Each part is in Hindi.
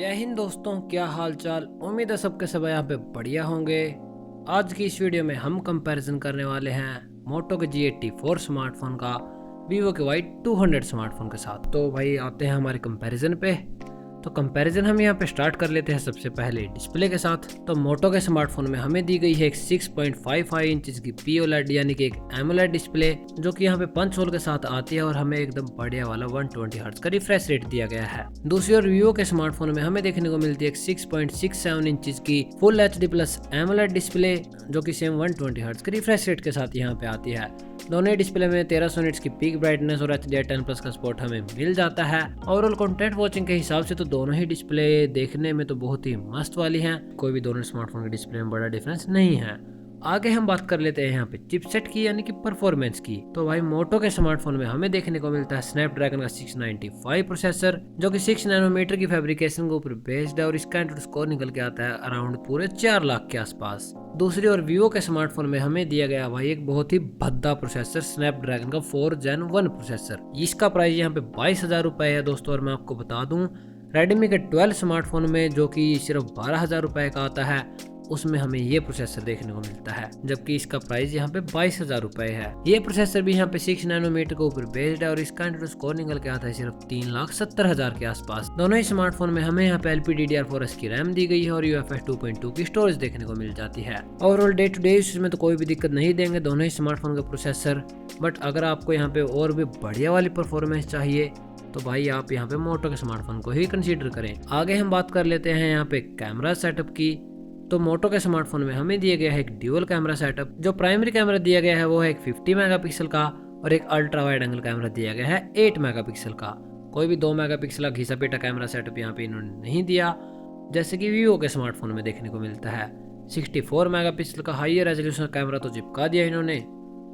जय हिंद दोस्तों, क्या हाल चाल। उम्मीद है सबके सब यहाँ पे बढ़िया होंगे। आज की इस वीडियो में हम कंपैरिजन करने वाले हैं मोटो के G84 स्मार्टफोन का वीवो के Y200 स्मार्टफोन के साथ। तो भाई आते हैं हमारे कंपैरिजन पे। तो कंपैरिजन हम यहाँ पे स्टार्ट कर लेते हैं सबसे पहले डिस्प्ले के साथ। तो मोटो के स्मार्टफोन में हमें दी गई है एक 6.55 इंच की POLED यानी कि एक AMOLED डिस्प्ले, जो कि यहाँ पे पंच होल के साथ आती है और हमें एकदम बढ़िया वाला 120 हर्ट्ज का रिफ्रेश रेट दिया गया है। दूसरी ओर वीवो के स्मार्टफोन में हमें देखने को मिलती है एक 6.67 इंच की full HD plus AMOLED display, जो कि सेम 120 हर्ट्ज के रिफ्रेश रेट के साथ यहाँ पे आती है। दोनों डिस्प्ले में 1300 निट्स की पीक ब्राइटनेस और HDR10+ का सपोर्ट हमें मिल जाता है। ओवरऑल कंटेंट वॉचिंग के हिसाब से तो दोनों ही डिस्प्ले देखने में तो बहुत ही मस्त वाली हैं। कोई भी दोनों स्मार्टफोन के डिस्प्ले में बड़ा डिफरेंस नहीं है। आगे हम बात कर लेते हैं यहाँ पे चिपसेट की यानी कि परफॉर्मेंस की। तो भाई मोटो के स्मार्टफोन में हमें देखने को मिलता है स्नैपड्रैगन का 695 प्रोसेसर, जो कि 6 नैनोमीटर की फैब्रिकेशन के ऊपर बेस्ड है और इसका एंट्रोड स्कोर निकल के आता है अराउंड पूरे 4 लाख के आसपास। दूसरी ओर वीवो के स्मार्टफोन में हमें दिया गया भाई एक बहुत ही भद्दा प्रोसेसर स्नैपड्रैगन का 4 Gen 1 प्रोसेसर। इसका प्राइस यहाँ पे 22,000 रुपए है दोस्तों। और मैं आपको बता दूं रेडमी के 12 स्मार्टफोन में जो कि सिर्फ 12,000 रुपए का आता है, उसमें हमें ये प्रोसेसर देखने को मिलता है, जबकि इसका प्राइस यहाँ पे 22,000 रुपए है। ये प्रोसेसर भी यहाँ पे 6 नैनोमीटर के ऊपर बेस्ड है और इसका एंट्रोड स्कोर निकल के आता है सिर्फ 3,70,000 के आसपास। दोनों ही स्मार्टफोन में हमें यहाँ पे LPDDR4S की रैम दी गई है और UFS 2.2 की स्टोरेज देखने को मिल जाती है। Overall day to day use में तो कोई भी दिक्कत नहीं देंगे दोनों ही स्मार्टफोन के प्रोसेसर। बट अगर आपको यहाँ पे और भी बढ़िया वाली परफॉर्मेंस चाहिए तो भाई आप यहाँ पे मोटो के स्मार्टफोन को ही कंसीडर करें। आगे हम बात कर लेते हैं यहाँ पे कैमरा सेटअप की। तो मोटो के स्मार्टफोन में हमें दिया गया है एक ड्यूअल कैमरा सेटअप। जो प्राइमरी कैमरा दिया गया है वो है एक 50 मेगापिक्सल का और एक अल्ट्रा वाइड एंगल कैमरा दिया गया है 8 मेगापिक्सल का। कोई भी 2 मेगापिक्सल का घिसा पेटा कैमरा सेटअप यहाँ पे इन्होंने नहीं दिया, जैसे कि वीवो के स्मार्टफोन में देखने को मिलता है। 64 मेगापिक्सल का हाइयर रेजोल्यूशन कैमरा तो चिपका दिया इन्होंने,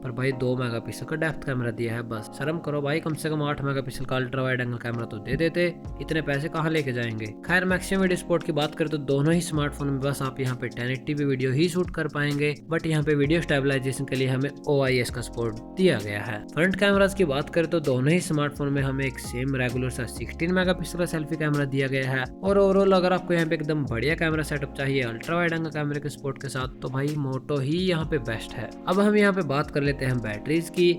पर भाई 2 मेगापिक्सल का डेप्थ कैमरा दिया है। बस शर्म करो भाई, कम से कम 8 मेगापिक्सल का अल्ट्रा वाइड एंगल कैमरा तो दे देते, इतने पैसे कहाँ लेके जाएंगे। खैर मैक्सिमम वीडियो सपोर्ट की बात करें तो दोनों ही स्मार्टफोन में बस आप यहाँ पे 1080p वीडियो ही शूट कर पाएंगे, बट यहाँ पे वीडियो स्टेबलाइजेशन के लिए हमें OIS का सपोर्ट दिया गया है। फ्रंट कैमराज की बात करें तो दोनों ही स्मार्टफोन में हमें एक सेम रेगुलर सा 16 मेगापिक्सल का सेल्फी कैमरा दिया गया है। और ओवरऑल अगर आपको यहाँ पे एकदम बढ़िया कैमरा सेटअप चाहिए अल्ट्रा वाइड एंगल कैमरे के सपोर्ट के साथ, तो भाई मोटो ही यहाँ पे बेस्ट है। अब हम यहाँ पे बात कर लेते हैं बैटरीज की।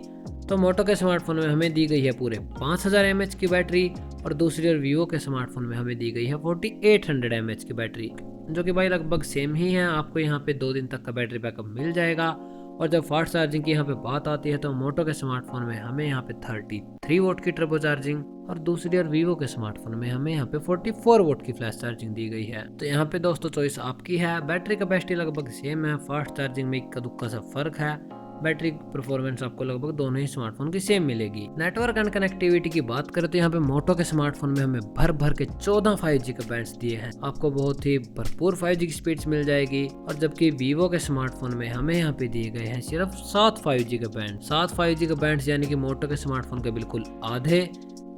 तो मोटो के स्मार्टफोन में हमें दी गई है पूरे 5000 mAh की बैटरी और दूसरी ओर वीवो के स्मार्टफोन में हमें दी गई है 4800 mAh की बैटरी, जो कि भाई लगभग सेम ही है। आपको यहाँ पे 2 दिन तक का बैटरी बैकअप मिल जाएगा। और जब फास्ट चार्जिंग की यहाँ पे बात आती है तो मोटो के स्मार्टफोन में हमें यहाँ पे 33 वोट की टर्बो चार्जिंग और दूसरी ओर वीवो के स्मार्टफोन में हमें यहाँ पे 44 वोट की फ्लैश चार्जिंग दी गई है। तो यहाँ पे दोस्तों चॉइस आपकी है। बैटरी कैपेसिटी लगभग सेम है, फास्ट चार्जिंग में इक्का दुक्का सा फर्क है। बैटरी परफॉर्मेंस आपको लगभग दोनों ही स्मार्टफोन की सेम मिलेगी। नेटवर्क एंड कनेक्टिविटी की बात करें तो यहाँ पे मोटो के स्मार्टफोन में हमें भर भर के 14 5G के बैंड्स दिए हैं। आपको बहुत ही भरपूर 5G की स्पीड्स मिल जाएगी। और जबकि वीवो के स्मार्टफोन में हमें यहाँ पे दिए गए हैं सिर्फ 7 5G के बैंड। 7 5G के बैंड्स यानी कि मोटो के स्मार्टफोन के बिल्कुल आधे।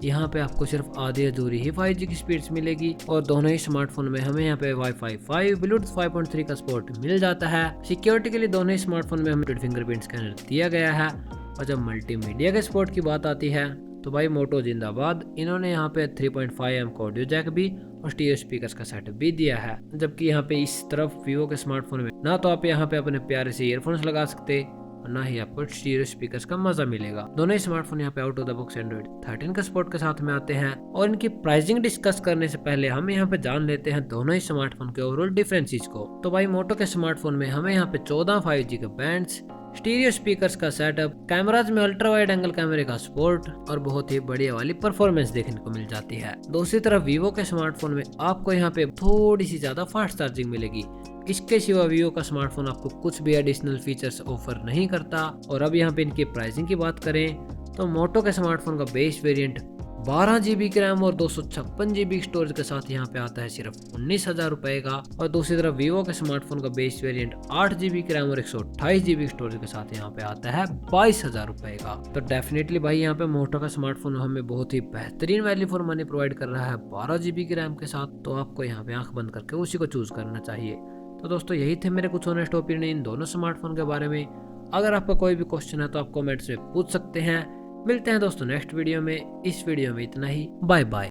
यहाँ पे आपको सिर्फ आधी अधूरी ही 5G की स्पीड्स मिलेगी। और दोनों ही स्मार्टफोन में हमें यहाँ पे Wi-Fi 5 ब्लूटूथ 5.3 का सपोर्ट मिल जाता है। सिक्योरिटी के लिए दोनों ही स्मार्टफोन में हमें फिंगरप्रिंट स्कैनर दिया गया है। और जब मल्टीमीडिया के सपोर्ट की बात आती है तो भाई मोटो जिंदाबाद, इन्होंने यहाँ पे 3.5mm का ऑडियो जैक भी और स्टीरियो स्पीकर्स का सेटअप भी दिया है। जबकि यहाँ पे इस तरफ वीवो के स्मार्टफोन में ना तो आप यहाँ पे अपने प्यारे से ईयरफोन्स लगा सकते और ना ही आपको स्टीरियो स्पीकर्स का मजा मिलेगा। दोनों ही स्मार्टफोन यहाँ पे out of the box Android 13 का सपोर्ट के साथ में आते हैं। और इनकी प्राइसिंग डिस्कस करने से पहले हम यहाँ पे जान लेते हैं दोनों ही स्मार्टफोन के ओवरऑल डिफरेंसेस को। तो भाई मोटो के स्मार्टफोन में हमें यहाँ पे 14 5G के बैंड्स, स्टीरियो स्पीकर्स का सेटअप, कैमराज में अल्ट्रा वाइड एंगल कैमरे का सपोर्ट और बहुत ही बढ़िया वाली परफॉर्मेंस देखने को मिल जाती है। दूसरी तरफ वीवो के स्मार्टफोन में आपको यहाँ पे थोड़ी सी ज्यादा फास्ट चार्जिंग मिलेगी। इसके सिवा वीवो का स्मार्टफोन आपको कुछ भी एडिशनल फीचर्स ऑफर नहीं करता। और अब यहाँ पे इनकी प्राइसिंग की बात करें तो मोटो के स्मार्टफोन का बेस वेरिएंट 12 GB की रैम और 256 GB स्टोरेज के साथ यहाँ पे आता है सिर्फ 19,000 रुपए का। और दूसरी तरफ वीवो के स्मार्टफोन का बेस वेरिएंट 8 GB की रैम और 128 GB स्टोरेज के साथ यहाँ पे आता है 22,000 रुपए का। तो डेफिनेटली भाई यहाँ पे मोटो का स्मार्टफोन हमें बहुत ही बेहतरीन वैल्यू फॉर मनी प्रोवाइड कर रहा है 12 GB की रैम के साथ। तो आपको यहाँ पे आंख बंद करके उसी को चूज करना चाहिए। तो दोस्तों यही थे मेरे कुछ ऑनेस्ट ओपिनियन इन दोनों स्मार्टफोन के बारे में। अगर आपका कोई भी क्वेश्चन है तो आप कमेंट्स में पूछ सकते हैं। मिलते हैं दोस्तों नेक्स्ट वीडियो में। इस वीडियो में इतना ही। Bye bye.